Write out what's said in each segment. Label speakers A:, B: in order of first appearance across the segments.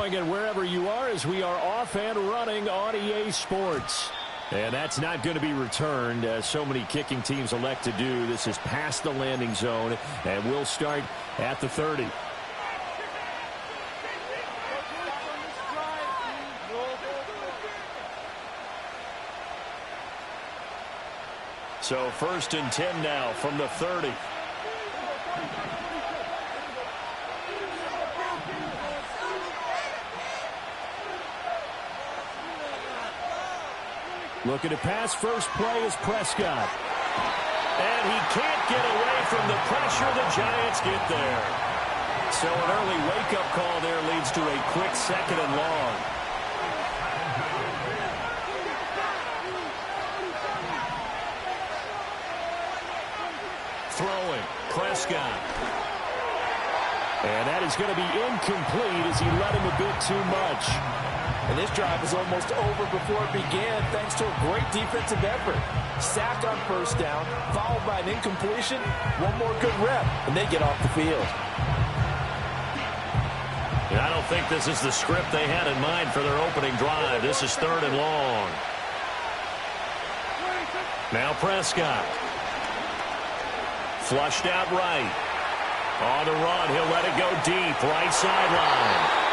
A: enjoying it wherever you are as we are off and running on EA Sports. And that's not going to be returned, as so many kicking teams elect to do. This is past the landing zone, and we'll start at the 30. So 1st and 10 now from the 30. Looking to pass. First play is Prescott. And he can't get away from the pressure. The Giants get there. So an early wake-up call there leads to a quick 2nd and long. Throwing. Prescott. And that is going to be incomplete as he led him a bit too much.
B: And this drive is almost over before it began thanks to a great defensive effort. Sack on 1st down, followed by an incompletion. One more good rep, and they get off the field.
A: And I don't think this is the script they had in mind for their opening drive. This is 3rd and long. Now Prescott. Flushed out right. On the run, he'll let it go deep. Right sideline.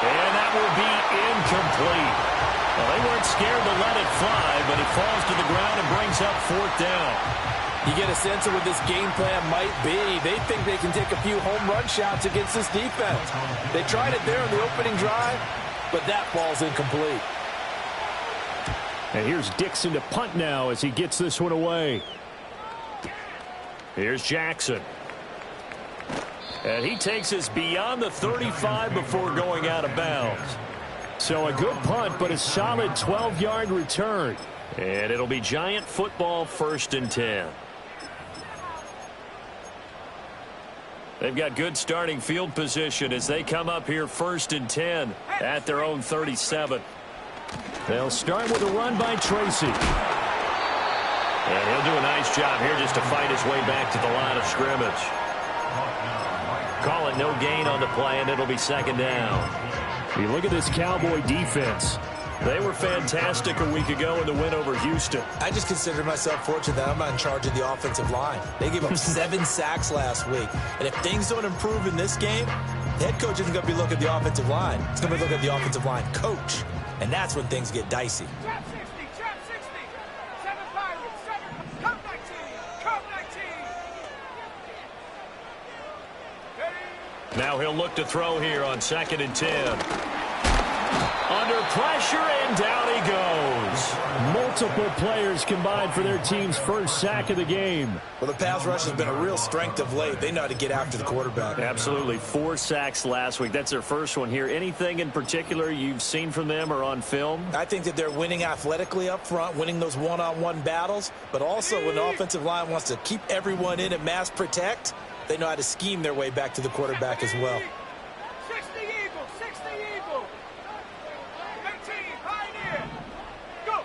A: And that will be incomplete. Well, they weren't scared to let it fly, but it falls to the ground and brings up 4th down.
B: You get a sense of what this game plan might be. They think they can take a few home run shots against this defense. They tried it there in the opening drive, but that falls incomplete.
A: And here's Dixon to punt now as he gets this one away. Here's Jackson. And he takes us beyond the 35 before going out of bounds. So a good punt, but a solid 12-yard return. And it'll be Giant football, 1st and 10. They've got good starting field position as they come up here 1st and 10 at their own 37. They'll start with a run by Tracy. And he'll do a nice job here just to fight his way back to the line of scrimmage. Call it no gain on the play, and it'll be 2nd down. You look at this Cowboy defense. They were fantastic a week ago in the win over Houston.
B: I just consider myself fortunate that I'm not in charge of the offensive line. They gave up 7 sacks last week. And if things don't improve in this game, the head coach isn't going to be looking at the offensive line. He's going to be looking at the offensive line coach. And that's when things get dicey.
A: Now he'll look to throw here on 2nd and 10. Under pressure, and down he goes. Multiple players combined for their team's first sack of the game.
B: Well, the pass rush has been a real strength of late. They know how to get after the quarterback.
A: Absolutely. 4 sacks last week. That's their first one here. Anything in particular you've seen from them or on film?
B: I think that they're winning athletically up front, winning those one-on-one battles, but also when the offensive line wants to keep everyone in and mass protect, they know how to scheme their way back to the quarterback as well.
C: 60 Eagles, 60 Eagles. 18, Pioneer. Go.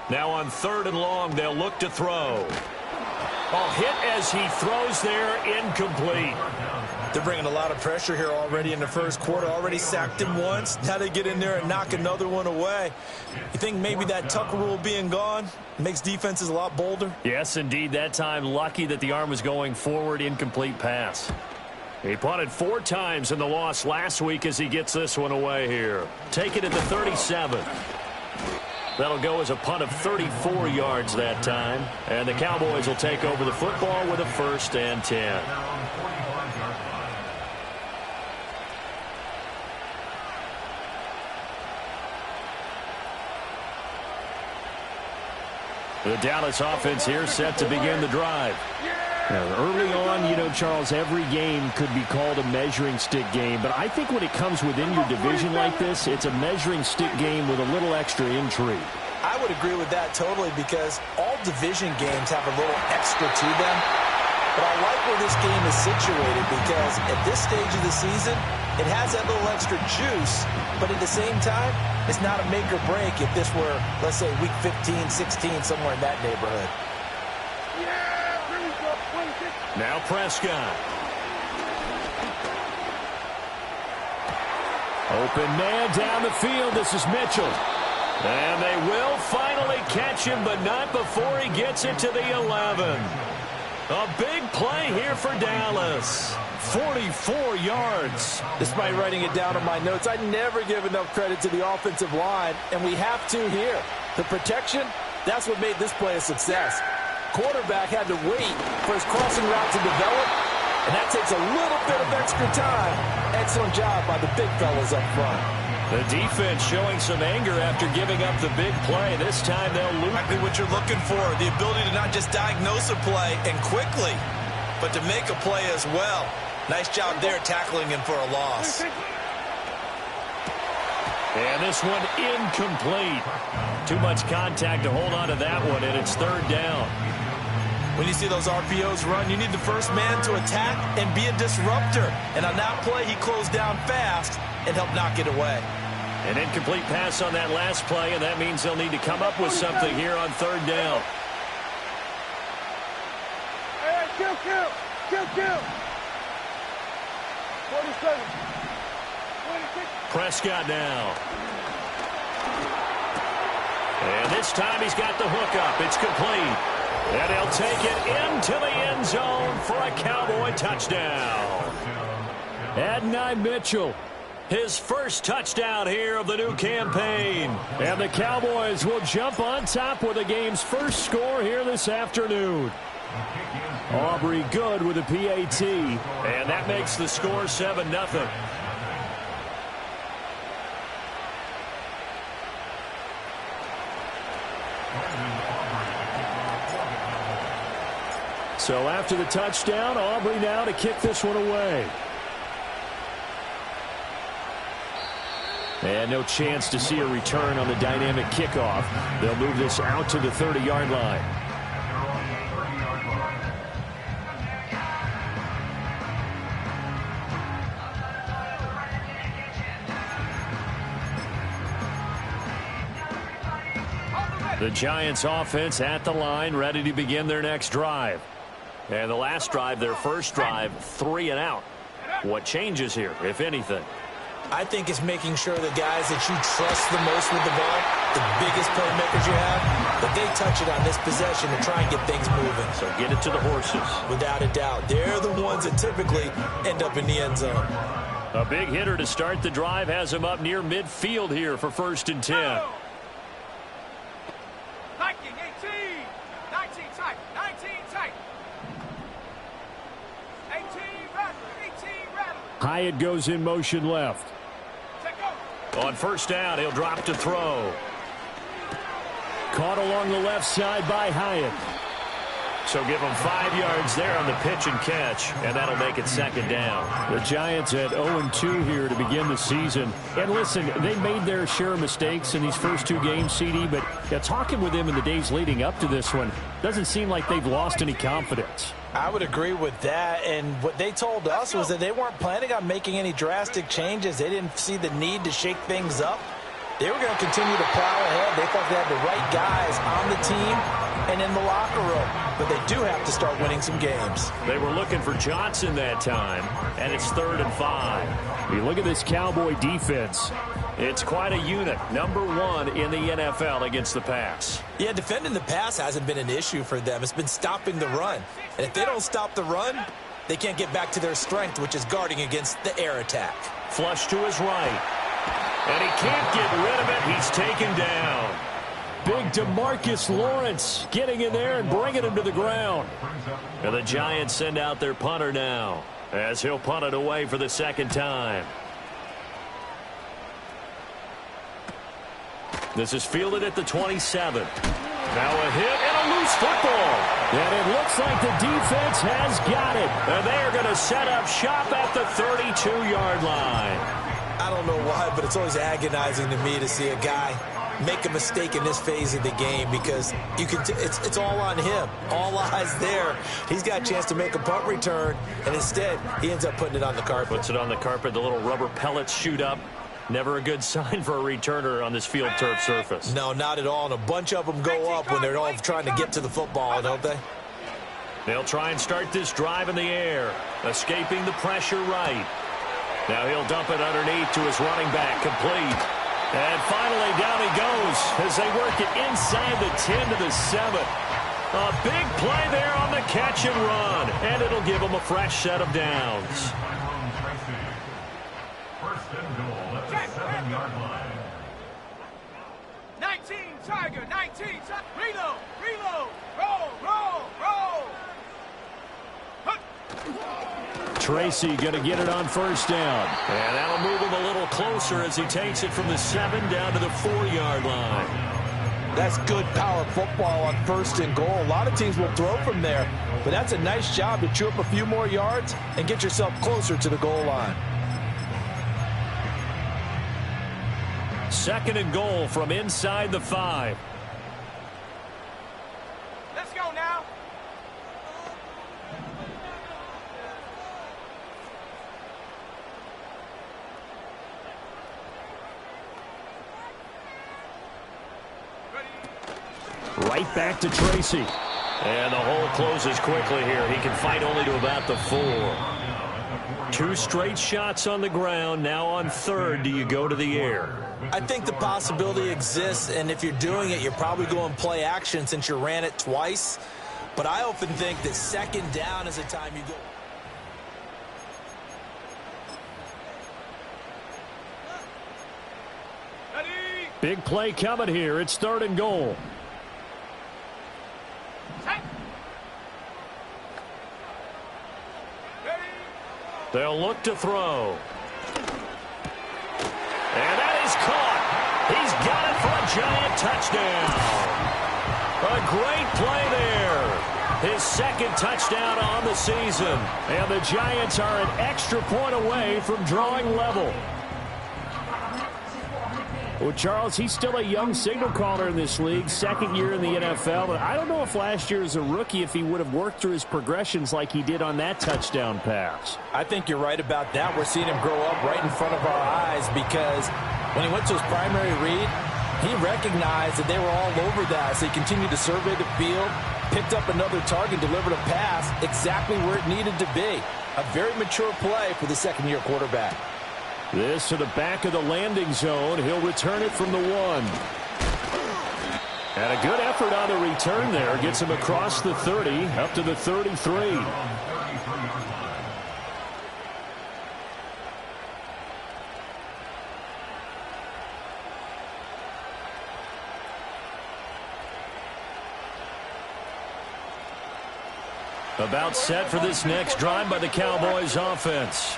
A: Now on 3rd and long, they'll look to throw. A hit as he throws there, incomplete.
B: They're bringing a lot of pressure here already in the first quarter. Already sacked him once. Now they get in there and knock another one away. You think maybe that Tucker rule being gone makes defenses a lot bolder?
A: Yes, indeed. That time, lucky that the arm was going forward, incomplete pass. He punted 4 times in the loss last week as he gets this one away here. Take it at the 37. That'll go as a punt of 34 yards that time. And the Cowboys will take over the football with a 1st and 10. The Dallas offense here set to begin the drive. Now, early on, you know, Charles, every game could be called a measuring stick game. But I think when it comes within your division like this, it's a measuring stick game with a little extra intrigue.
B: I would agree with that totally because all division games have a little extra to them. But I like where this game is situated because at this stage of the season, it has that little extra juice. But at the same time, it's not a make or break if this were, let's say, week 15, 16, somewhere in that neighborhood.
A: Now Prescott. Open man down the field. This is Mitchell. And they will finally catch him, but not before he gets it to the 11. A big play here for Dallas. 44 yards.
B: Despite writing it down on my notes, I never give enough credit to the offensive line, and we have to here. The protection, that's what made this play a success. Quarterback had to wait for his crossing route to develop, and that takes a little bit of extra time. Excellent job by the big fellas up front.
A: The defense showing some anger after giving up the big play. This time they'll lose.
B: Exactly what you're looking for, the ability to not just diagnose a play and quickly, but to make a play as well. Nice job there tackling him for a loss.
A: And this one incomplete. Too much contact to hold on to that one, and it's third down.
B: When you see those RPOs run, you need the first man to attack and be a disruptor. And on that play, he closed down fast and helped knock it away.
A: An incomplete pass on that last play, and that means they'll need to come up with something here on third down.
C: Hey, kill. 47. 26.
A: Prescott now. And this time he's got the hook up. It's complete. And he'll take it into the end zone for a Cowboy touchdown. Adonai Mitchell, his first touchdown here of the new campaign. And the Cowboys will jump on top with the game's first score here this afternoon. Aubrey good with a PAT. And that makes the score 7-0. So after the touchdown, Aubrey now to kick this one away. And no chance to see a return on the dynamic kickoff. They'll move this out to the 30-yard line. The Giants offense at the line, ready to begin their next drive. And the last drive, their first drive, 3 and out. What changes here, if anything?
B: I think it's making sure the guys that you trust the most with the ball, the biggest playmakers you have, that they touch it on this possession and try and get things moving.
A: So get it to the horses.
B: Without a doubt. They're the ones that typically end up in the end zone.
A: A big hitter to start the drive has him up near midfield here for 1st and 10.
C: 19 tight. 19 tight. 18 rattle.
A: Hyatt goes in motion left. On first down, he'll drop to throw. Caught along the left side by Hyatt. So give him 5 yards there on the pitch and catch, and that'll make it 2nd down. The Giants at 0-2 here to begin the season. And listen, they made their share of mistakes in these first 2 games, CD, but talking with them in the days leading up to this one, doesn't seem like they've lost any confidence.
B: I would agree with that, and what they told us was that they weren't planning on making any drastic changes. They didn't see the need to shake things up. They were going to continue to plow ahead. They thought they had the right guys on the team and in the locker room. But they do have to start winning some games.
A: They were looking for Johnson that time, and it's 3rd and 5. You look at this Cowboy defense. It's quite a unit. Number 1 in the NFL against the pass.
B: Yeah, defending the pass hasn't been an issue for them. It's been stopping the run. And if they don't stop the run, they can't get back to their strength, which is guarding against the air attack.
A: Flush to his right. And he can't get rid of it. He's taken down. Big DeMarcus Lawrence getting in there and bringing him to the ground. And the Giants send out their punter now as he'll punt it away for the 2nd time. This is fielded at the 27. Now a hit and a loose football. And it looks like the defense has got it. And they're going to set up shop at the 32-yard line.
B: I don't know why, but it's always agonizing to me to see a guy make a mistake in this phase of the game because you can. It's all on him. All eyes there. He's got a chance to make a punt return, and instead he ends up putting it on the carpet.
A: Puts it on the carpet. The little rubber pellets shoot up. Never a good sign for a returner on this field turf surface.
B: No, not at all. And a bunch of them go up when they're all trying to get to the football, don't they?
A: They'll try and start this drive in the air, escaping the pressure right. Now he'll dump it underneath to his running back, complete. And finally down he goes as they work it inside the 10 to the 7. A big play there on the catch and run, and it'll give him a fresh set of downs.
D: First and goal at the 7-yard line.
C: 19 Tiger, 19 Tiger. Reload, reload, roll, roll, roll.
A: Tracy going to get it on first down. And that'll move him a little closer as he takes it from the 7 down to the 4-yard line.
B: That's good power football on first and goal. A lot of teams will throw from there, but that's a nice job to chew up a few more yards and get yourself closer to the goal line.
A: Second and goal from inside the 5.
C: Let's go now.
A: Right back to Tracy. And the hole closes quickly here. He can fight only to about the 4. 2 straight shots on the ground. Now on third, do you go to the air?
B: I think the possibility exists, and if you're doing it, you're probably going play action since you ran it twice. But I often think that second down is the time you go.
C: Ready?
A: Big play coming here. It's third and goal.
C: Set. Ready?
A: They'll look to throw. And that is caught. He's got it for a giant touchdown. A great play there. His second touchdown on the season. And the Giants are an extra point away from drawing level. Well, Charles, he's still a young signal caller in this league, second year in the NFL. But I don't know if last year as a rookie, if he would have worked through his progressions like he did on that touchdown pass.
B: I think you're right about that. We're seeing him grow up right in front of our eyes because when he went to his primary read, he recognized that they were all over that. So he continued to survey the field, picked up another target, delivered a pass exactly where it needed to be. A very mature play for the second-year quarterback.
A: This to the back of the landing zone. He'll return it from the 1. And a good effort on the return there. Gets him across the 30, up to the 33. About set for this next drive by the Cowboys offense.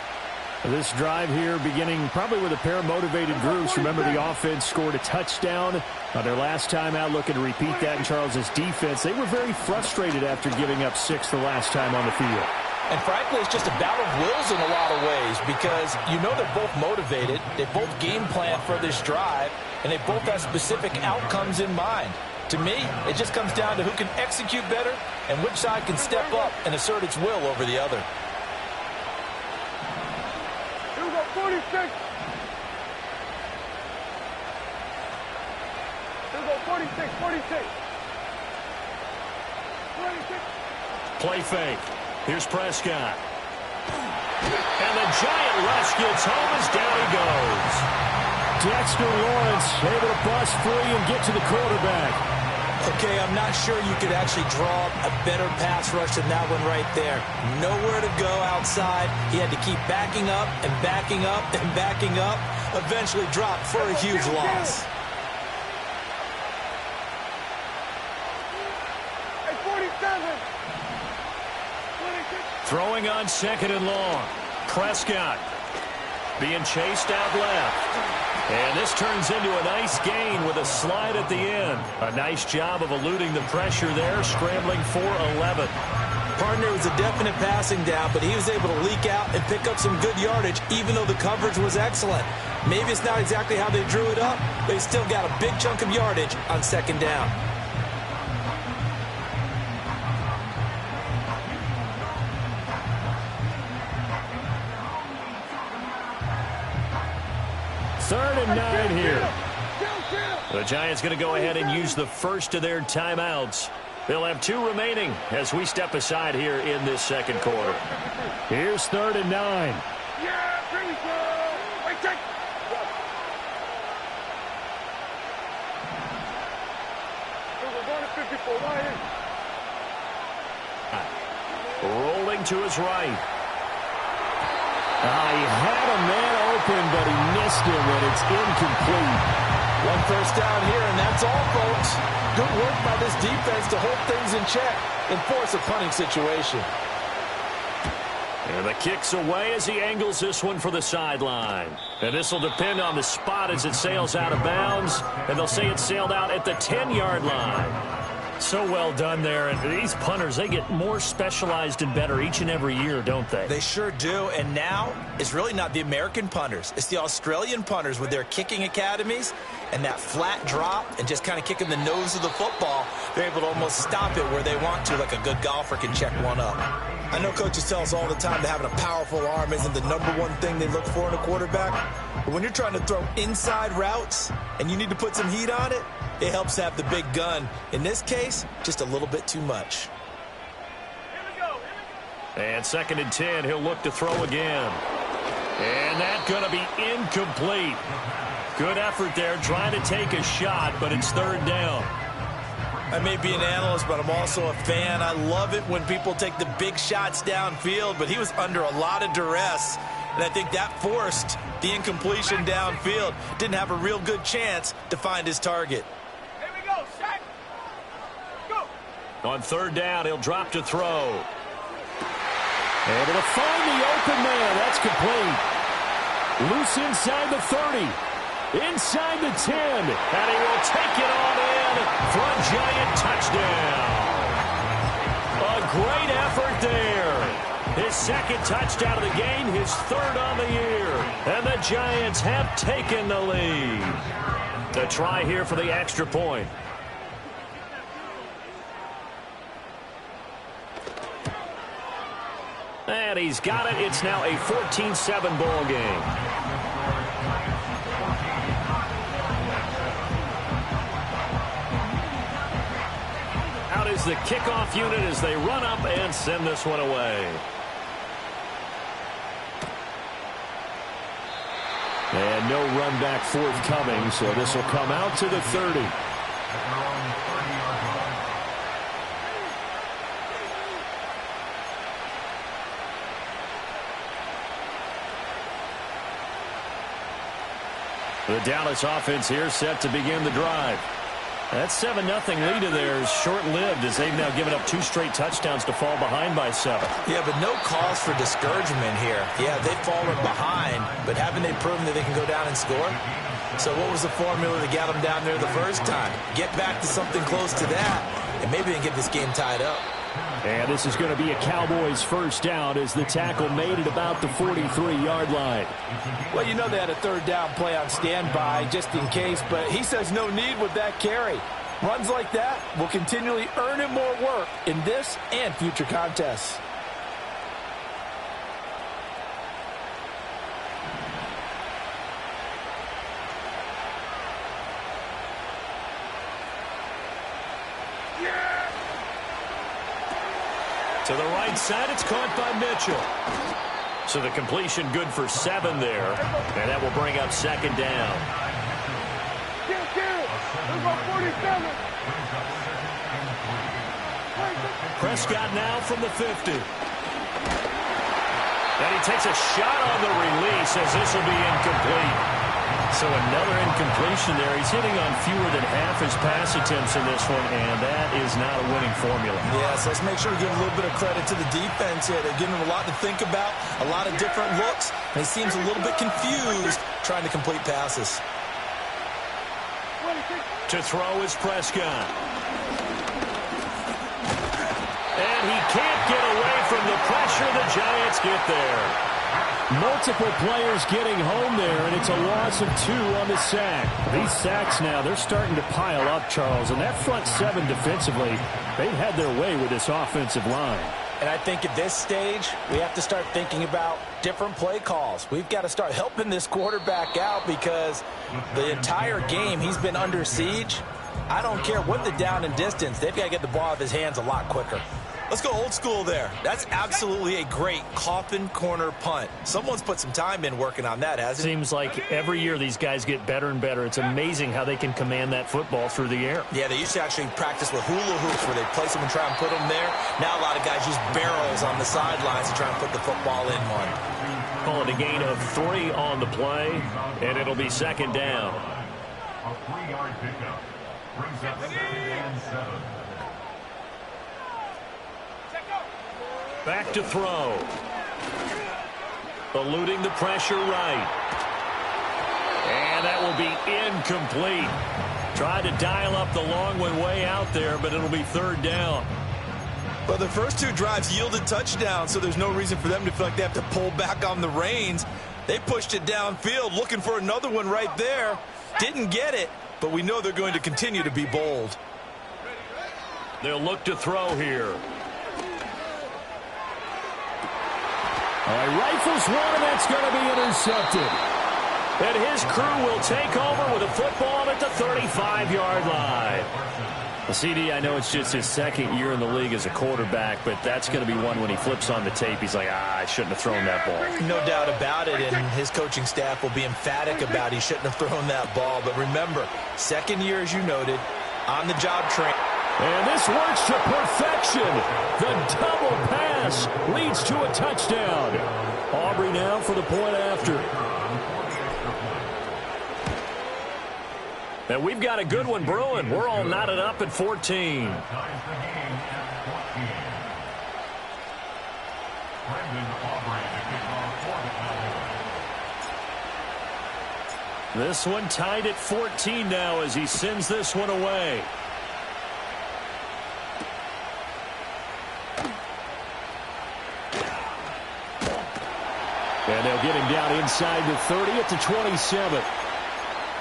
A: This drive here beginning probably with a pair of motivated groups. Remember, the offense scored a touchdown on their last time out. Looking to repeat that in Charles's defense. They were very frustrated after giving up 6 the last time on the field.
B: And frankly, it's just a battle of wills in a lot of ways because you know they're both motivated. They both game plan for this drive, and they both have specific outcomes in mind. To me, it just comes down to who can execute better and which side can step up and assert its will over the other.
C: Here we go, 46. Here we go, 46, 46. 26.
A: Play fake. Here's Prescott. And the giant rush gets home as down he goes. Dexter Lawrence able to bust free and get to the quarterback.
B: Okay, I'm not sure you could actually draw a better pass rush than that one right there. Nowhere to go outside. He had to keep backing up and backing up and backing up. Eventually dropped for a huge loss.
C: Hey, 47. 26.
A: Throwing on second and long. Prescott being chased out left. And this turns into a nice gain with a slide at the end. A nice job of eluding the pressure there, scrambling for 11.
B: Partner was a definite passing down, but he was able to leak out and pick up some good yardage, even though the coverage was excellent. Maybe it's not exactly how they drew it up, but he still got a big chunk of yardage on second down.
A: Third and 9 here. The Giants going to go ahead and use the first of their timeouts. They'll have 2 remaining as we step aside here in this second quarter. Here's third and 9.
C: Yeah, pretty good.
A: Rolling to his right. He had a man open, but he missed him, and it's incomplete.
B: One first down here, and that's all, folks. Good work by this defense to hold things in check and force a punting situation.
A: And the kick's away as he angles this one for the sideline. And this will depend on the spot as it sails out of bounds. And they'll say it sailed out at the 10-yard line. So well done there. And these punters, they get more specialized and better each and every year, don't they?
B: They sure do. And now it's really not the American punters. It's the Australian punters with their kicking academies and that flat drop and just kind of kicking the nose of the football. They're able to almost stop it where they want to, like a good golfer can check one up. I know coaches tell us all the time that having a powerful arm isn't the #1 thing they look for in a quarterback. But when you're trying to throw inside routes and you need to put some heat on it, it helps to have the big gun. In this case, just a little bit too much.
A: And 2nd and 10, he'll look to throw again. And that's going to be incomplete. Good effort there, trying to take a shot, but it's 3rd down.
B: I may be an analyst, but I'm also a fan. I love it when people take the big shots downfield, but he was under a lot of duress, and I think that forced the incompletion downfield. Didn't have a real good chance to find his target.
C: Here we go, set, go.
A: On 3rd down, he'll drop to throw. Able to find the open man. That's complete. Loose inside the 30. Inside the 10. And he will take it on in for a giant touchdown. A great effort there. His 2nd touchdown of the game, his 3rd on the year. And the Giants have taken the lead. The try here for the extra point. And he's got it. It's now a 14-7 ball game. Out is the kickoff unit as they run up and send this one away. And no run back forthcoming, so this will come out to the 30. The Dallas offense here set to begin the drive. That 7-0 lead of theirs short-lived as they've now given up 2 straight touchdowns to fall behind by 7.
B: Yeah, but no cause for discouragement here. Yeah, they've fallen behind, but haven't they proven that they can go down and score? So what was the formula that got them down there the first time? Get back to something close to that, and maybe they can get this game tied up.
A: And this is going to be a Cowboys first down as the tackle made it about the 43-yard line.
B: Well, you know they had a 3rd down play on standby just in case, but he says no need with that carry. Runs like that will continually earn him more work in this and future contests.
A: To the right side, it's caught by Mitchell. So the completion good for 7 there. And that will bring up 2nd down. Prescott now from the 50. And he takes a shot on the release as this will be incomplete. So another incompletion there. He's hitting on fewer than half his pass attempts in this one, and that is not a winning formula.
B: Yeah, so let's make sure we give a little bit of credit to the defense here. They're giving him a lot to think about, a lot of different looks, and he seems a little bit confused trying to complete passes.
A: To throw is Prescott. And he can't get away from the pressure. The Giants get there. Multiple players getting home there, and it's a loss of 2 on the sack. These sacks now, they're starting to pile up, Charles, and that front 7 defensively, they've had their way with this offensive line.
B: And I think at this stage, we have to start thinking about different play calls. We've got to start helping this quarterback out because the entire game he's been under siege. I don't care what the down and distance, they've got to get the ball out of his hands a lot quicker. Let's go old school there. That's absolutely a great coffin corner punt. Someone's put some time in working on that, hasn't it?
A: Seems like every year these guys get better and better. It's amazing how they can command that football through the air.
B: Yeah, they used to actually practice with hula hoops where they place them and try and put them there. Now a lot of guys use barrels on the sidelines to try and put the football in one.
A: Call it a gain of 3 on the play, and it'll be second down.
D: A 3-yard pickup brings up 2nd and 7.
A: Back to throw. Eluding the pressure right. And that will be incomplete. Tried to dial up the long one way out there, but it'll be 3rd down.
B: Well, the first 2 drives yielded touchdowns, so there's no reason for them to feel like they have to pull back on the reins. They pushed it downfield, looking for another one right there. Didn't get it, but we know they're going to continue to be bold.
A: They'll look to throw here. All right, rifles one, and that's going to be intercepted. And his crew will take over with a football at the 35-yard line. Well, CD, I know it's just his 2nd year in the league as a quarterback, but that's going to be one when he flips on the tape. He's like, I shouldn't have thrown that ball.
B: No doubt about it, and his coaching staff will be emphatic about he shouldn't have thrown that ball. But remember, 2nd year, as you noted, on-the-job training.
A: And this works to perfection. The double pass leads to a touchdown. Aubrey now for the point after. And we've got a good one brewing. We're all knotted up at 14. This one tied at 14 now as he sends this one away. And they'll get him down inside the 30 at the 27.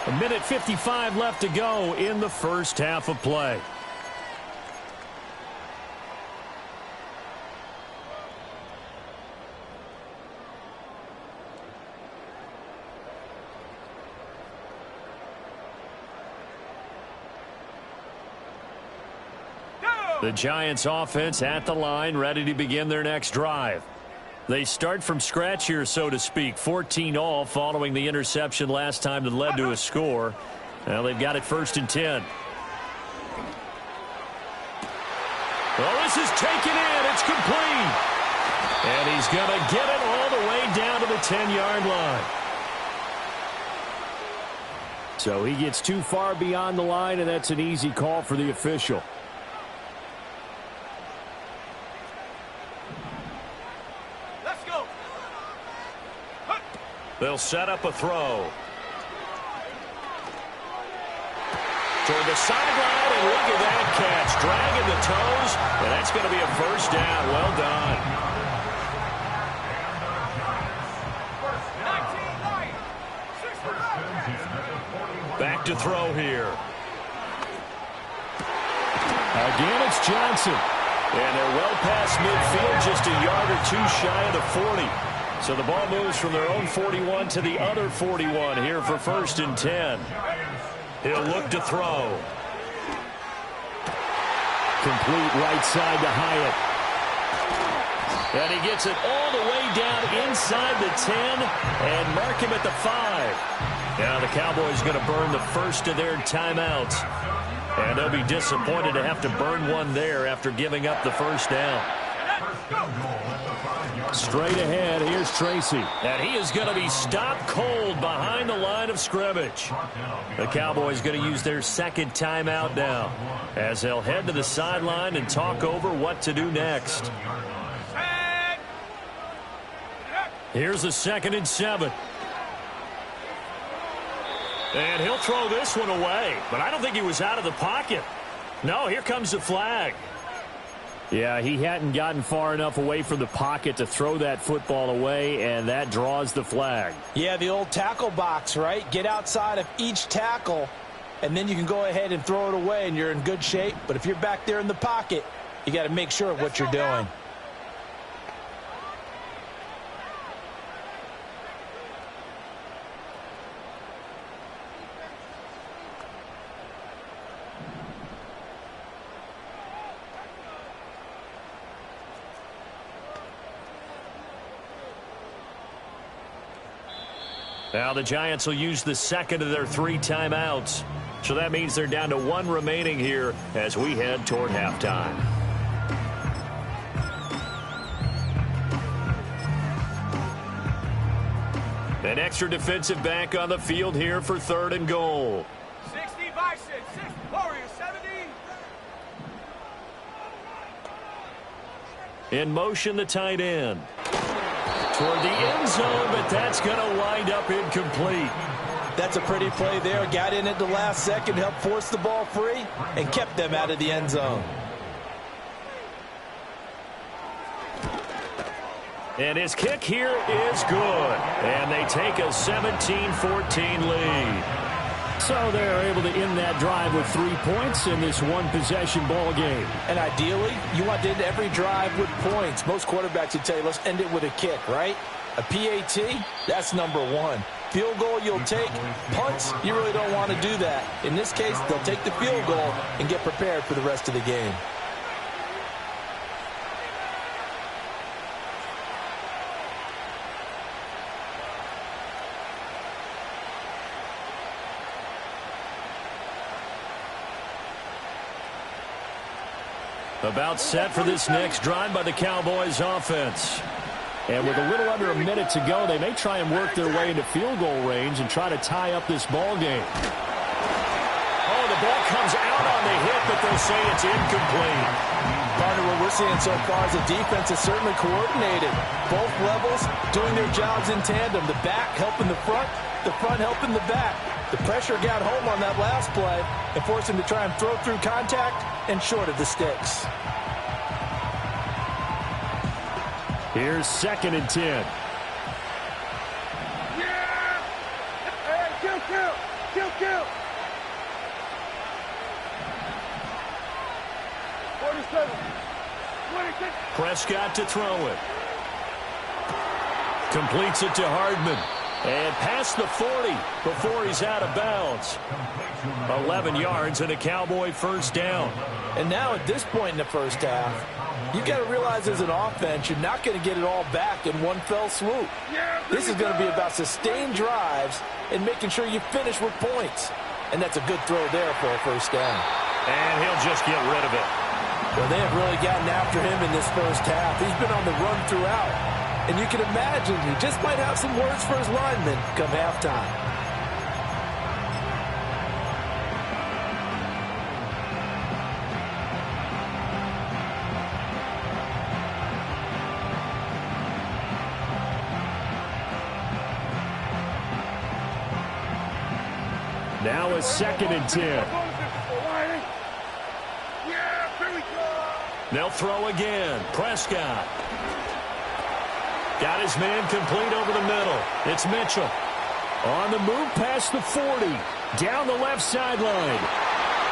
A: 1:55 left to go in the first half of play. The Giants offense at the line, ready to begin their next drive. They start from scratch here, so to speak. 14 all following the interception last time that led to a score. Well, they've got it 1st and 10. Well, this is taken in. It's complete. And he's going to get it all the way down to the 10-yard line. So he gets too far beyond the line, and that's an easy call for the official. They'll set up a throw. Toward the sideline, and look at that catch. Dragging the toes, and that's going to be a 1st down. Well done. Back to throw here. Again, it's Johnson. And they're well past midfield, just a yard or 2 shy of the 40. So the ball moves from their own 41 to the other 41 here for 1st and 10. He'll look to throw. Complete right side to Hyatt. And he gets it all the way down inside the 10 and mark him at the 5. Now the Cowboys going to burn the first of their timeouts. And they'll be disappointed to have to burn one there after giving up the 1st down. Straight ahead, here's Tracy. And he is going to be stopped cold behind the line of scrimmage. The Cowboys going to use their 2nd timeout now as they'll head to the sideline and talk over what to do next. Here's the 2nd and 7. And he'll throw this one away, but I don't think he was out of the pocket. No, here comes the flag. Yeah, he hadn't gotten far enough away from the pocket to throw that football away, and that draws the flag.
B: Yeah, the old tackle box, right? Get outside of each tackle, and then you can go ahead and throw it away, and you're in good shape. But if you're back there in the pocket, you got to make sure of what you're doing.
A: Now the Giants will use the second of their 3 timeouts. So that means they're down to 1 remaining here as we head toward halftime. An extra defensive back on the field here for 3rd and goal.
C: 60 Bison, 6 Warriors, 70.
A: In motion, the tight end. Toward the end zone, but that's going to wind up incomplete.
B: That's a pretty play there. Got in at the last second, helped force the ball free, and kept them out of the end zone.
A: And his kick here is good. And they take a 17-14 lead. So they're able to end that drive with 3 points in this one-possession ball game.
B: And ideally, you want to end every drive with points. Most quarterbacks would tell you, let's end it with a kick, right? A PAT, that's number 1. Field goal you'll take. Punts, you really don't want to do that. In this case, they'll take the field goal and get prepared for the rest of the game.
A: About set for this next drive by the Cowboys offense. And with a little under a minute to go, they may try and work their way into field goal range and try to tie up this ball game. Oh, the ball comes out on the hit, but they'll say it's incomplete.
B: Partner, what we're seeing so far is the defense is certainly coordinated. Both levels doing their jobs in tandem. The back helping the front helping the back. The pressure got home on that last play and forced him to try and throw through contact and short of the sticks.
A: Here's 2nd and 10.
C: Yeah! Hey, kill! 47. 26.
A: Prescott to throw it. Completes it to Hardman. And past the 40 before he's out of bounds. 11 yards and a Cowboy first down.
B: And now at this point in the first half, you've got to realize as an offense, you're not going to get it all back in one fell swoop. This is going to be about sustained drives and making sure you finish with points. And that's a good throw there for a first down.
A: And he'll just get rid of it.
B: Well, they have really gotten after him in this first half. He's been on the run throughout. And you can imagine he just might have some words for his linemen come halftime.
A: Now a 2nd and 10. They'll throw again. Prescott. Got his man complete over the middle. It's Mitchell. On the move past the 40. Down the left sideline.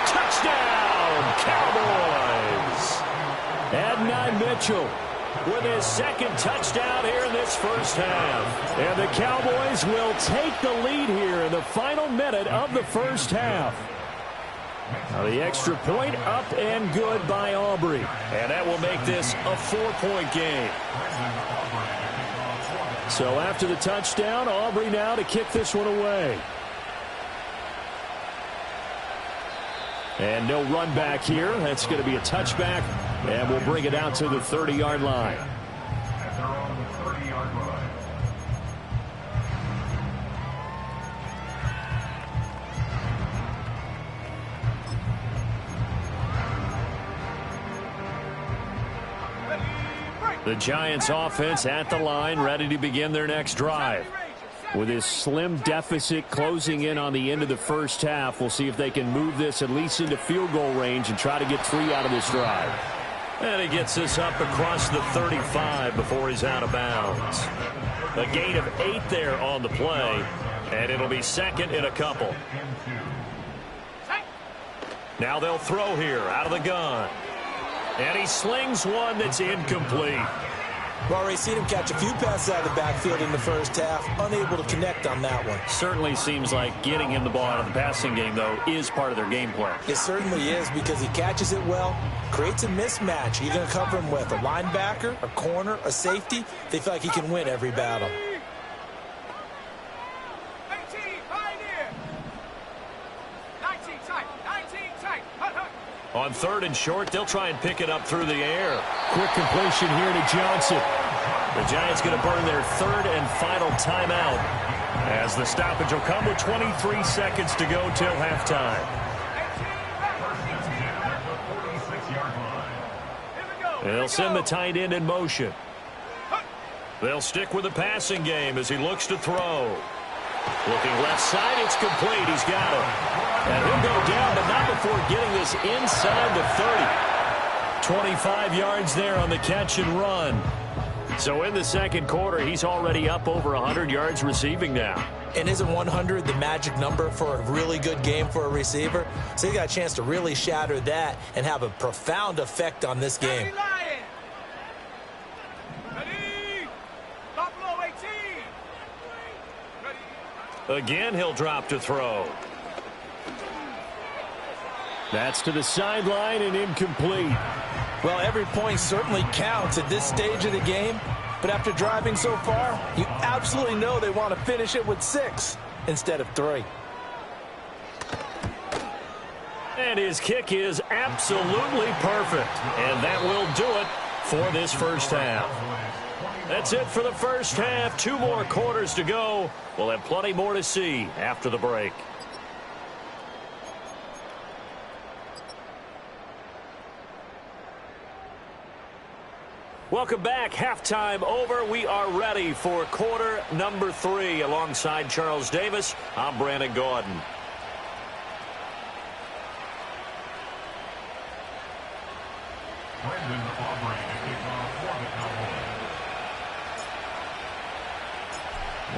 A: Touchdown, Cowboys. Adonai Mitchell with his 2nd touchdown here in this first half. And the Cowboys will take the lead here in the final minute of the first half. Now the extra point up and good by Aubrey. And that will make this a 4-point game. So after the touchdown, Aubrey now to kick this one away. And no run back here. That's going to be a touchback. And we'll bring it out to the 30-yard line.
D: At their own 30-yard line.
A: The Giants offense at the line, ready to begin their next drive. With this slim deficit closing in on the end of the first half, we'll see if they can move this at least into field goal range and try to get 3 out of this drive. And he gets this up across the 35 before he's out of bounds. A gain of 8 there on the play, and it'll be 2nd and a couple. Now they'll throw here out of the gun. And he slings one that's incomplete.
B: We've already seen him catch a few passes out of the backfield in the first half, unable to connect on that one.
A: Certainly seems like getting him the ball out of the passing game, though, is part of their game plan.
B: It certainly is because he catches it well, creates a mismatch. You're going to cover him with a linebacker, a corner, a safety. They feel like he can win every battle.
C: tight. 19 tight. Hut, hut.
A: On 3rd and short, they'll try and pick it up through the air. Quick completion here to Johnson. The Giants going to burn their 3rd and final timeout as the stoppage will come with 23 seconds to go till halftime. They'll send the tight end in motion. They'll stick with the passing game as he looks to throw. Looking left side, it's complete. He's got it. And he'll go down, but not before getting this inside the 30. 25 yards there on the catch and run. So in the second quarter, he's already up over 100 yards receiving now.
B: And isn't 100 the magic number for a really good game for a receiver? So he got a chance to really shatter that and have a profound effect on this game.
C: Ready? Buffalo 18. Ready?
A: Again, he'll drop to throw. That's to the sideline and incomplete.
B: Well, every point certainly counts at this stage of the game. But after driving so far, you absolutely know they want to finish it with 6 instead of 3.
A: And his kick is absolutely perfect. And that will do it for this first half. That's it for the first half. 2 more quarters to go. We'll have plenty more to see after the break. Welcome back. Halftime over. We are ready for quarter number 3. Alongside Charles Davis, I'm Brandon Gaudin.
D: Brendan Aubrey to kick off for the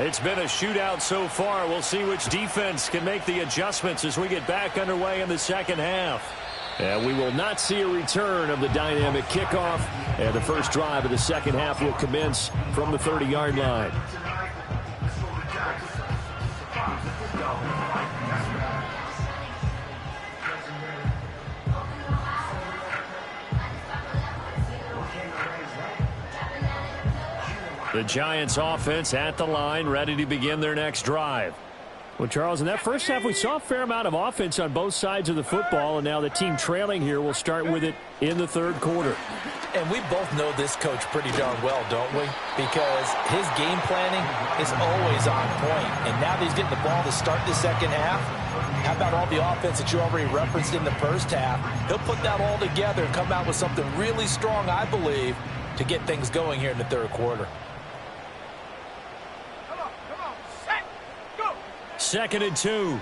D: Cowboys.
A: It's been a shootout so far. We'll see which defense can make the adjustments as we get back underway in the second half. And we will not see a return of the dynamic kickoff. And the first drive of the second half will commence from the 30-yard line. The Giants offense at the line, ready to begin their next drive. Well, Charles, in that first half, we saw a fair amount of offense on both sides of the football, and now the team trailing here will start with it in the third quarter.
B: And we both know this coach pretty darn well, don't we? Because his game planning is always on point. And now that he's getting the ball to start the second half, how about all the offense that you already referenced in the first half? He'll put that all together and come out with something really strong, I believe, to get things going here in the third quarter.
C: Come on, set, go.
A: 2nd and 2.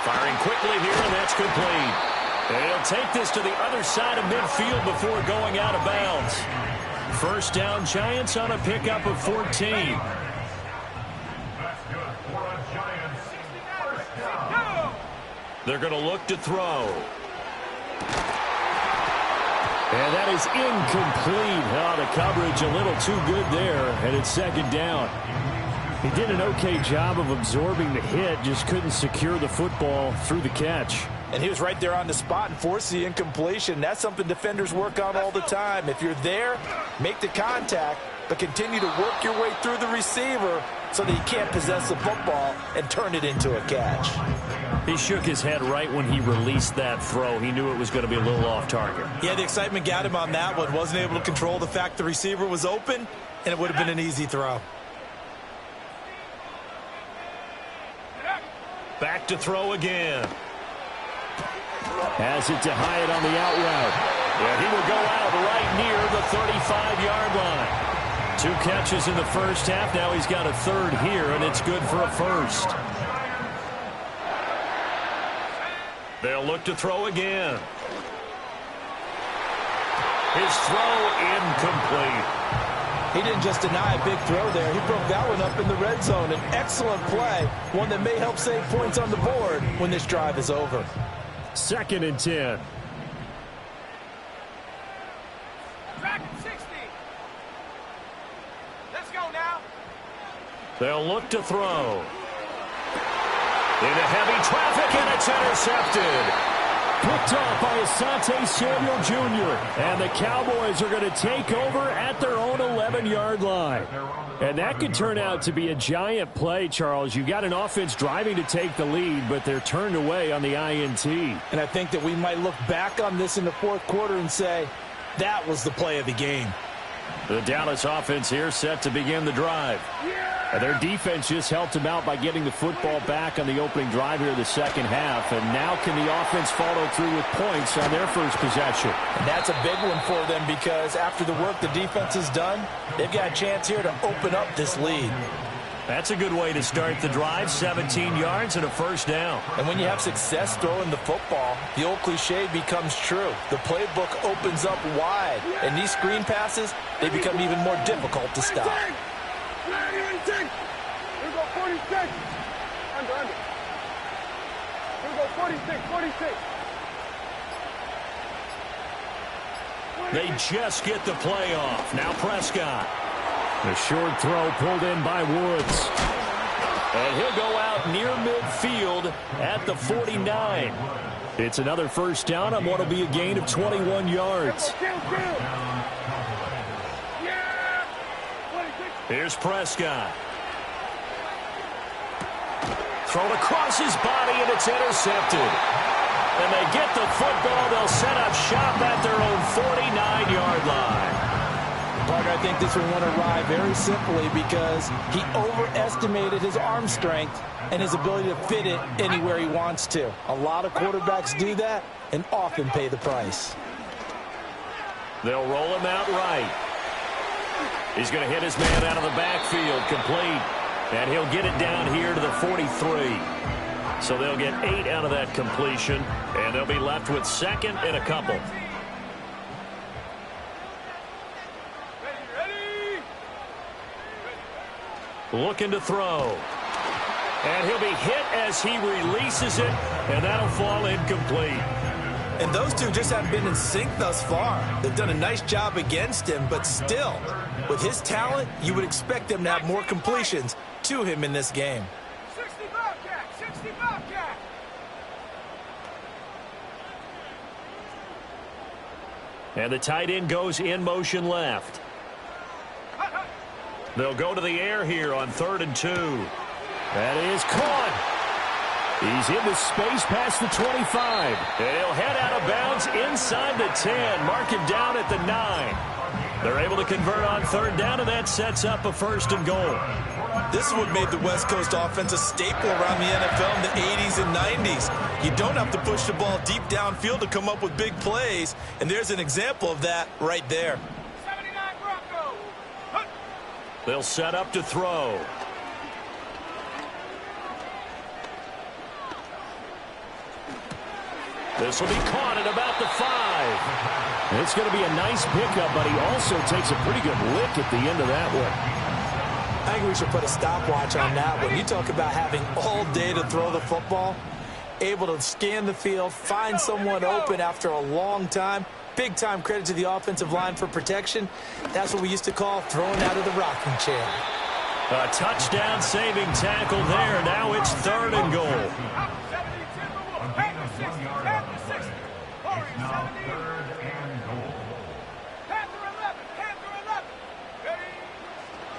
A: Firing quickly here, and that's complete. They'll take this to the other side of midfield before going out of bounds. First down, Giants on a pickup of 14.
D: That's good for a Giants first down.
A: They're going to look to throw. And that is incomplete. Oh, the coverage a little too good there, and it's second down. He did an okay job of absorbing the hit, just couldn't secure the football through the catch.
B: And he was right there on the spot and forced the incompletion. That's something defenders work on all the time. If you're there, make the contact, but continue to work your way through the receiver so that he can't possess the football and turn it into a catch.
A: He shook his head right when he released that throw. He knew it was going to be a little off target.
B: Yeah, the excitement got him on that one. Wasn't able to control the fact the receiver was open, and it would have been an easy throw.
A: Back to throw again. Has it to Hyatt on the out route. Yeah, he will go out right near the 35-yard line. 2 catches in the first half. Now he's got a third here, and it's good for a first. They'll look to throw again. His throw incomplete.
B: He didn't just deny a big throw there. He broke that one up in the red zone. An excellent play, one that may help save points on the board when this drive is over.
A: 2nd and 10.
C: Track 60. Let's go now.
A: They'll look to throw. Into heavy traffic, and it's intercepted. picked off by Asante Samuel Jr. And the Cowboys are going to take over at their own 11-yard line. And that could turn out to be a giant play, Charles. You got an offense driving to take the lead, but they're turned away on the INT.
B: And I think that we might look back on this in the fourth quarter and say, that was the play of the game.
A: The Dallas offense here set to begin the drive. And their defense just helped them out by getting the football back on the opening drive here in the second half. And now can the offense follow through with points on their first possession?
B: And that's a big one for them because after the work the defense has done, they've got a chance here to open up this lead.
A: That's a good way to start the drive, 17 yards and a first down.
B: And when you have success throwing the football, the old cliche becomes true. The playbook opens up wide, and these screen passes, they become even more difficult to stop.
C: Here we go, 46. Under. Here we go, 46.
A: They just get the play off. Now Prescott. The short throw pulled in by Woods. And he'll go out near midfield at the 49. It's another first down on what will be a gain of 21 yards. Here's Prescott. Thrown across his body, and it's intercepted. And they get the football. They'll set up shop at their own 49-yard line.
B: Parker, I think this one went awry very simply because he overestimated his arm strength and his ability to fit it anywhere he wants to. A lot of quarterbacks do that and often pay the price.
A: They'll roll him out right. He's going to hit his man out of the backfield, complete. And he'll get it down here to the 43. So they'll get 8 out of that completion, and they'll be left with second and a couple. Looking to throw. And he'll be hit as he releases it, and that'll fall incomplete.
B: And those two just haven't been in sync thus far. They've done a nice job against him, but still, with his talent, you would expect them to have more completions to him in this game.
C: 60 Bobcat.
A: And the tight end goes in motion left. They'll go to the air here on 3rd and 2. That is caught. He's in the space past the 25. And he'll head out of bounds inside the 10. Mark him down at the 9. They're able to convert on 3rd down, and that sets up a 1st and goal.
B: This is what made the West Coast offense a staple around the NFL in the 80s and 90s. You don't have to push the ball deep downfield to come up with big plays, and there's an example of that right there.
C: 79 Broncos.
A: They'll set up to throw. This will be caught at about the 5. It's going to be a nice pickup, but he also takes a pretty good lick at the end of that one.
B: I think we should put a stopwatch on that one. You talk about having all day to throw the football, able to scan the field, find someone open after a long time. Big time credit to the offensive line for protection. That's what we used to call throwing out of the rocking chair.
A: A touchdown saving tackle there. Now it's 3rd and goal.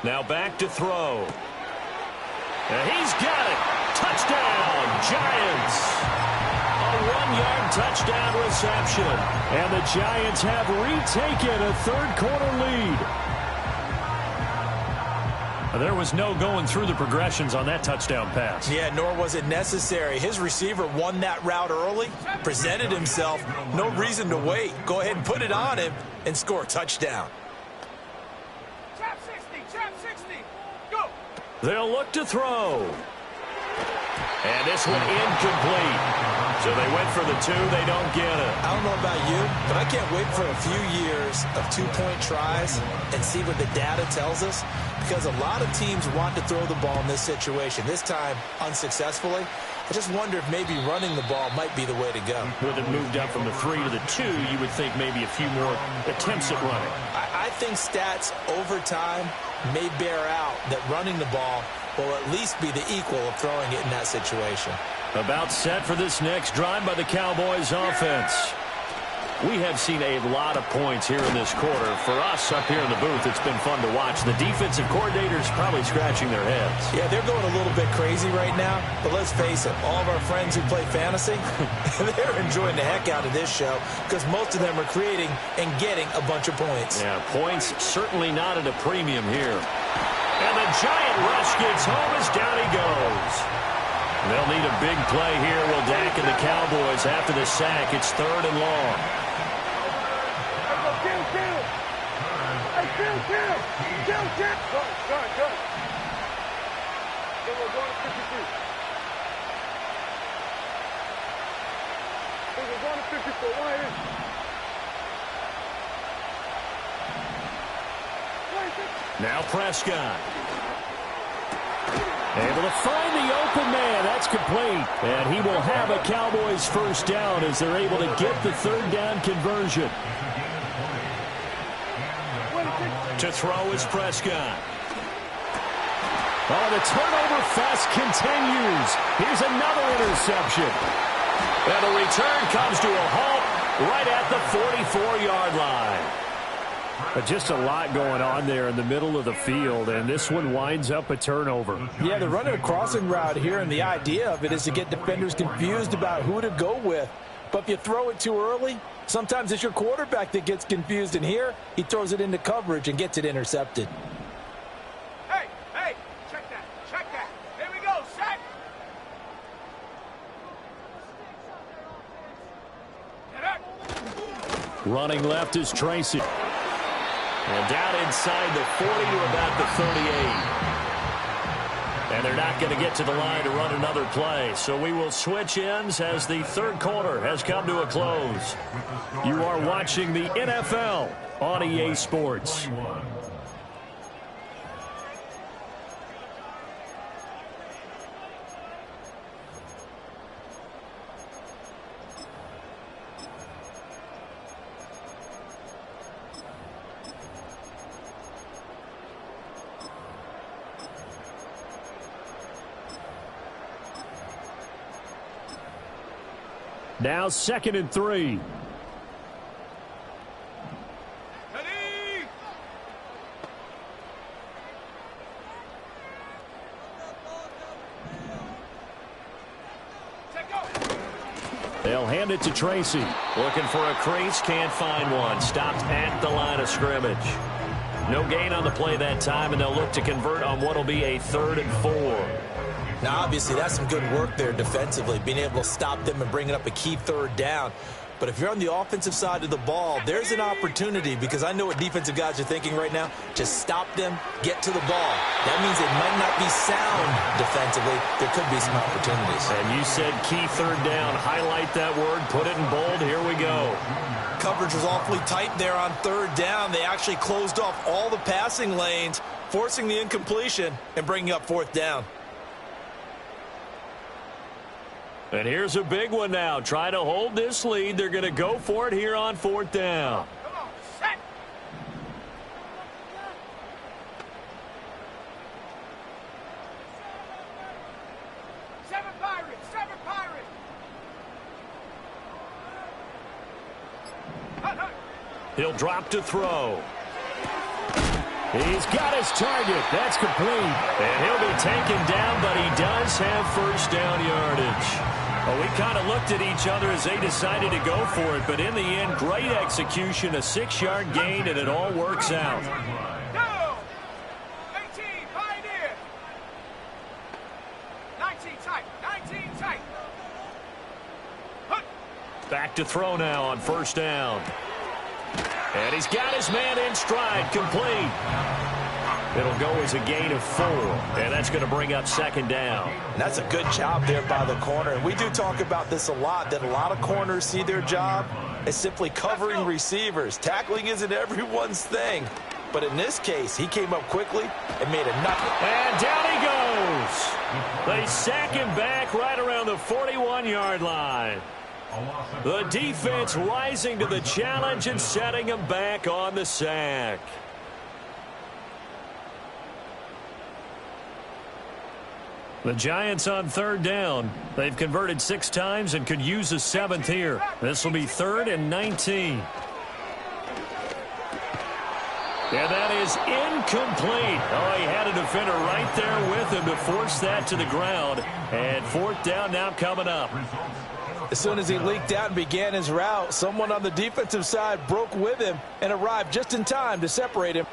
A: Now back to throw. And he's got it. Touchdown, Giants. A 1-yard touchdown reception. And the Giants have retaken a 3rd quarter lead. There was no going through the progressions on that touchdown pass.
B: Yeah, nor was it necessary. His receiver won that route early, presented himself. No reason to wait. Go ahead and put it on him and score a touchdown.
C: Trap 60. Go.
A: They'll look to throw. And this one incomplete. So they went for the 2. They don't get it.
B: I don't know about you, but I can't wait for a few years of 2-point tries and see what the data tells us, because a lot of teams want to throw the ball in this situation. This time, unsuccessfully. I just wonder if maybe running the ball might be the way to go.
A: With it moved up from the 3 to the 2, you would think maybe a few more attempts at running.
B: I think stats over time may bear out that running the ball will at least be the equal of throwing it in that situation.
A: About set for this next drive by the Cowboys offense. We have seen a lot of points here in this quarter. For us up here in the booth, it's been fun to watch. The defensive coordinators probably scratching their heads.
B: Yeah, they're going a little bit crazy right now. But let's face it, all of our friends who play fantasy, they're enjoying the heck out of this show because most of them are creating and getting a bunch of points.
A: Yeah, points certainly not at a premium here. And the giant rush gets home as down he goes. They'll need a big play here. Will Dak and the Cowboys after the sack. It's 3rd and long.
C: Good. Then we're going to 52. Then we're going to 54. Why is it?
A: Now Prescott. Able to find the open man. That's complete. And he will have a Cowboys first down as they're able to get the 3rd down conversion. To throw is Prescott. Oh, the turnover fest continues. Here's another interception. And the return comes to a halt right at the 44-yard line.
E: But just a lot going on there in the middle of the field, and this one winds up a turnover.
B: Yeah, they're running a crossing route here, and the idea of it is to get defenders confused about who to go with. But if you throw it too early, sometimes it's your quarterback that gets confused, and here he throws it into coverage and gets it intercepted.
C: Hey, check that. Here we go, set.
A: Running left is Tracy. And down inside the 40 to about the 38. And they're not going to get to the line to run another play. So we will switch ends as the 3rd quarter has come to a close. You are watching the NFL on EA Sports.
E: Now 2nd and 3.
C: Ready? Set go.
A: They'll hand it to Tracy. Looking for a crease, can't find one. Stopped at the line of scrimmage. No gain on the play that time, and they'll look to convert on what will be a 3rd and 4.
B: Now, obviously, that's some good work there defensively, being able to stop them and bringing up a key 3rd down. But if you're on the offensive side of the ball, there's an opportunity because I know what defensive guys are thinking right now. Just stop them, get to the ball. That means it might not be sound defensively. There could be some opportunities.
A: And you said key 3rd down. Highlight that word. Put it in bold. Here we go.
B: Coverage was awfully tight there on 3rd down. They actually closed off all the passing lanes, forcing the incompletion and bringing up 4th down.
A: And here's a big one now. Trying to hold this lead. They're going to go for it here on 4th down.
C: Come on, set. Seven Pirates. Hut.
A: He'll drop to throw. He's got his target. That's complete. And he'll be taken down, but he does have first down yardage. Well, we kind of looked at each other as they decided to go for it, but in the end, great execution, a 6-yard gain, and it all works out.
C: Go. 18, Pioneer. 19 tight. Hut.
A: Back to throw now on first down. And he's got his man in stride, complete. It'll go as a gain of 4, and that's going to bring up 2nd down.
B: And that's a good job there by the corner. And we do talk about this a lot, that a lot of corners see their job as simply covering receivers. Tackling isn't everyone's thing. But in this case, he came up quickly and made a nut.
A: And down he goes. They sack him back right around the 41-yard line. The defense rising to the challenge and setting him back on the sack. The Giants on third down. They've converted 6 times and could use a 7th here. This will be 3rd and 19. And that is incomplete. Oh, he had a defender right there with him to force that to the ground. And 4th down now coming up.
B: As soon as he leaked out and began his route, someone on the defensive side broke with him and arrived just in time to separate him.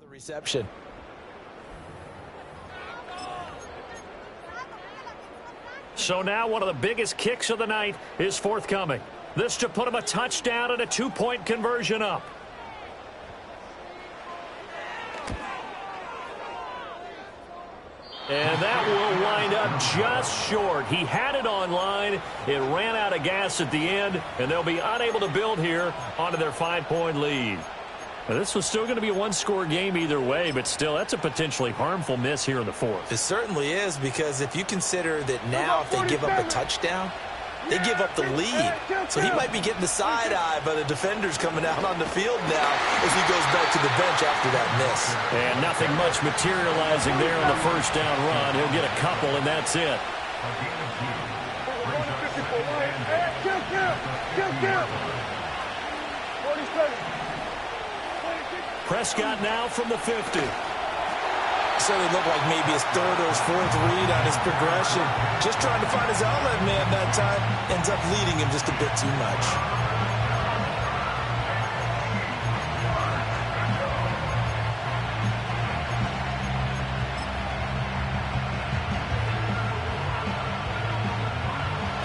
B: Reception.
A: So now one of the biggest kicks of the night is forthcoming. This to put him a touchdown and a 2-point conversion up. And that will wind up just short. He had it on line. It ran out of gas at the end, and they'll be unable to build here onto their 5-point lead. Now, this was still going to be a 1-score game either way, but still, that's a potentially harmful miss here in the 4th.
B: It certainly is, because if you consider that now if they give up a touchdown, they give up the lead. So he might be getting the side-eye by the defenders coming out on the field now as he goes back to the bench after that miss.
A: And nothing much materializing there on the 1st down run. He'll get a couple, and that's it. Prescott now from the 50.
B: Certainly looked like maybe his 3rd or his 4th read on his progression. Just trying to find his outlet man that time. Ends up leading him just a bit too much.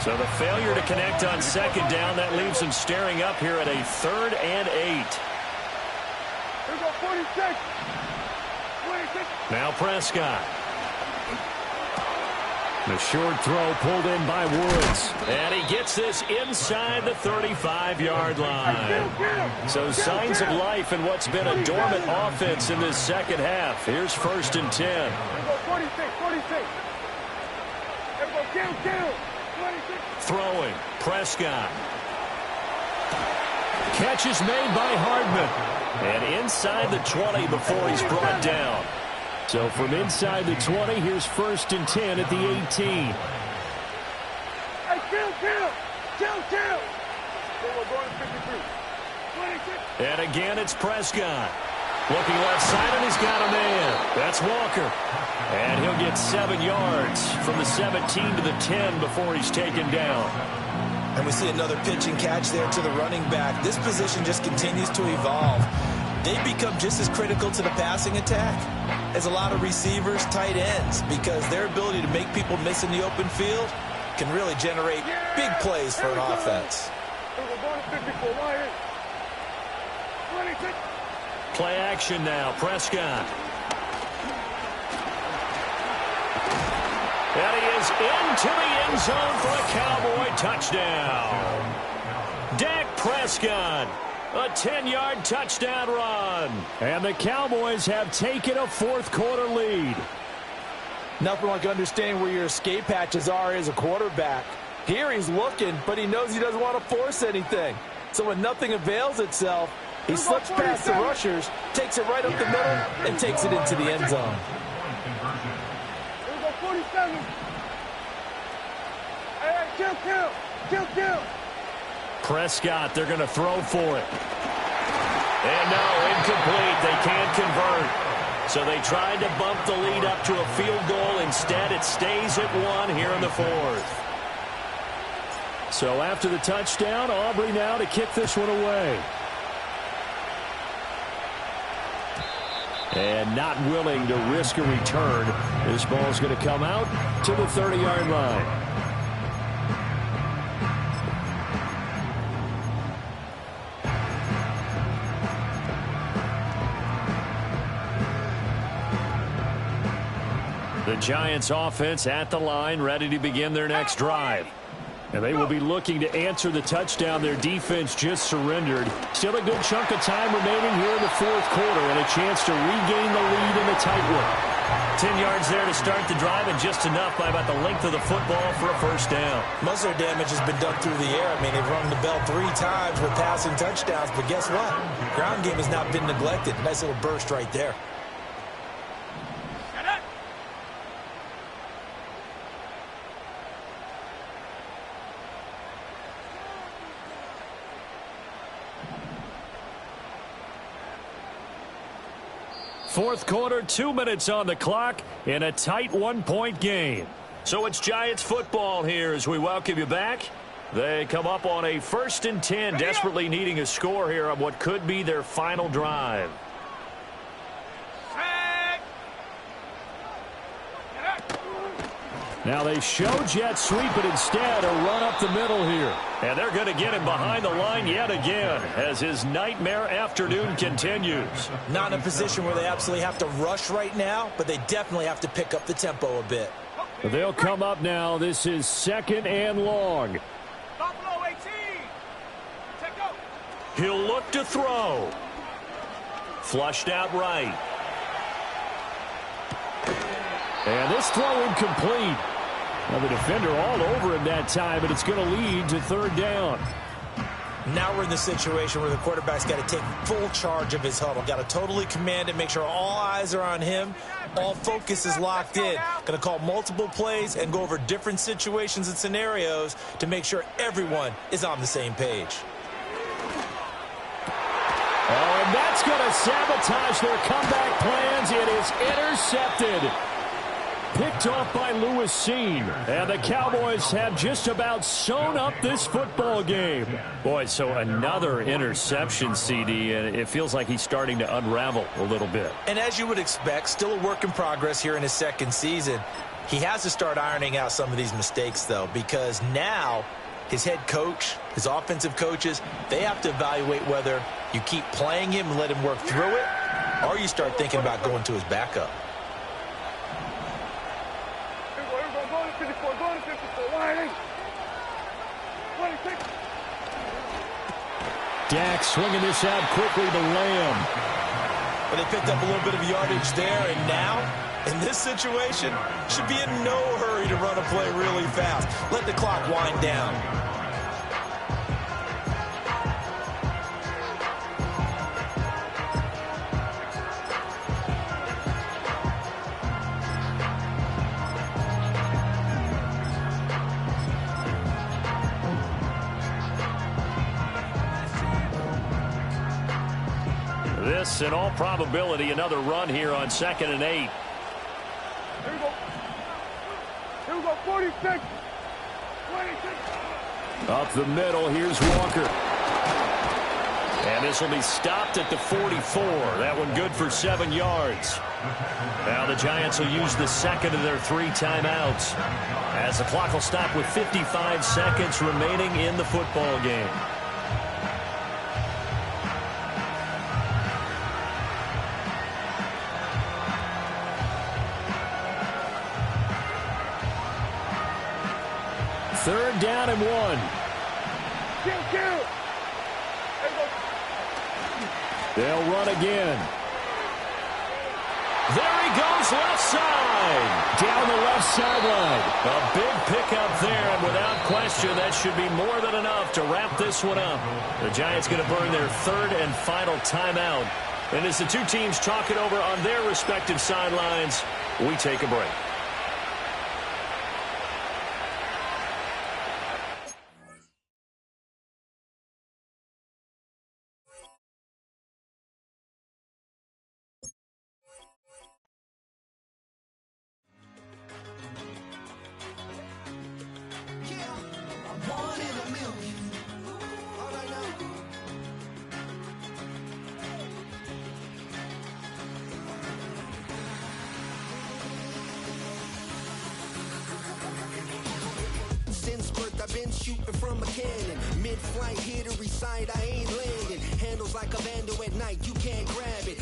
A: So the failure to connect on 2nd down, that leaves him staring up here at a 3rd and 8. Now Prescott. The short throw pulled in by Woods. And he gets this inside the 35-yard line. So signs of life in what's been a dormant offense in this 2nd half. Here's 1st and 10.
C: 46.
A: Throwing. Prescott. Catch is made by Hardman. And inside the 20 before he's brought down. So from inside the 20, here's 1st and 10 at the 18.
C: Hey, kill. We're going 53. 26.
A: And again, it's Prescott. Looking left side, and he's got a man. That's Walker. And he'll get 7 yards from the 17 to the 10 before he's taken down.
B: And we see another pitch and catch there to the running back. This position just continues to evolve. They become just as critical to the passing attack as a lot of receivers, tight ends, because their ability to make people miss in the open field can really generate big plays for an offense.
A: Play action now, Prescott. And he is into the end zone for a Cowboy touchdown. Dak Prescott, a 10-yard touchdown run. And the Cowboys have taken a 4th quarter lead.
B: Nothing like understanding where your escape hatches are as a quarterback. Here he's looking, but he knows he doesn't want to force anything. So when nothing avails itself, he slips past the rushers, takes it right up the middle, and takes it into the end zone.
C: 47. Hey, kill.
A: Prescott, they're going to throw for it. And no, incomplete. They can't convert. So they tried to bump the lead up to a field goal. Instead, it stays at 1 here in the 4th. So after the touchdown, Aubrey now to kick this one away. And not willing to risk a return. This ball's going to come out to the 30-yard line. The Giants offense at the line, ready to begin their next drive. And they will be looking to answer the touchdown their defense just surrendered. Still a good chunk of time remaining here in the 4th quarter and a chance to regain the lead in the tight one. 10 yards there to start the drive, and just enough by about the length of the football for a first down.
B: Most of their damage has been done through the air. I mean, they've rung the bell 3 times with passing touchdowns, but guess what? Ground game has not been neglected. Nice little burst right there.
A: Fourth quarter, 2 minutes on the clock in a tight 1-point game. So it's Giants football here as we welcome you back. They come up on a 1st and 10, desperately needing a score here on what could be their final drive. Now they show jet sweep, but instead a run up the middle here. And they're going to get him behind the line yet again as his nightmare afternoon continues.
B: Not in a position where they absolutely have to rush right now, but they definitely have to pick up the tempo a bit.
E: They'll come up now. This is 2nd and long.
C: Buffalo 18. Check out.
A: He'll look to throw. Flushed out right.
E: And this throw incomplete. Now the defender all over him that time, but it's going to lead to 3rd down.
B: Now we're in the situation where the quarterback's got to take full charge of his huddle. Got to totally command it, make sure all eyes are on him. All focus is locked in. Going to call multiple plays and go over different situations and scenarios to make sure everyone is on the same page.
E: Oh, and that's going to sabotage their comeback plans. It is intercepted. Picked off by Lewis Cine. And the Cowboys have just about sewn up this football game.
A: Boy, so another interception, CD, and it feels like he's starting to unravel a little bit.
B: And as you would expect, still a work in progress here in his 2nd season. He has to start ironing out some of these mistakes, though, because now his head coach, his offensive coaches, they have to evaluate whether you keep playing him and let him work through it, or you start thinking about going to his backup.
E: Dak swinging this out quickly to Lamb.
B: But they picked up a little bit of yardage there, and now, in this situation, should be in no hurry to run a play really fast. Let the clock wind down.
A: This, in all probability, another run here on 2nd and 8.
C: Here we go. Here we go. 46. 26.
E: Up the middle, here's Walker.
A: And this will be stopped at the 44. That one good for 7 yards. Now the Giants will use the 2nd of their 3 timeouts, as the clock will stop with 55 seconds remaining in the football game.
E: Third down and 1.
C: Kill.
E: They'll run again.
A: There he goes, left side.
E: Down the left sideline.
A: A big pickup there, and without question, that should be more than enough to wrap this one up. The Giants going to burn their 3rd and final timeout. And as the two teams talk it over on their respective sidelines, we take a break.
F: I've been shooting from a cannon. Mid-flight, here to recite, I ain't landing. Handles like a vandal at night, you can't grab it.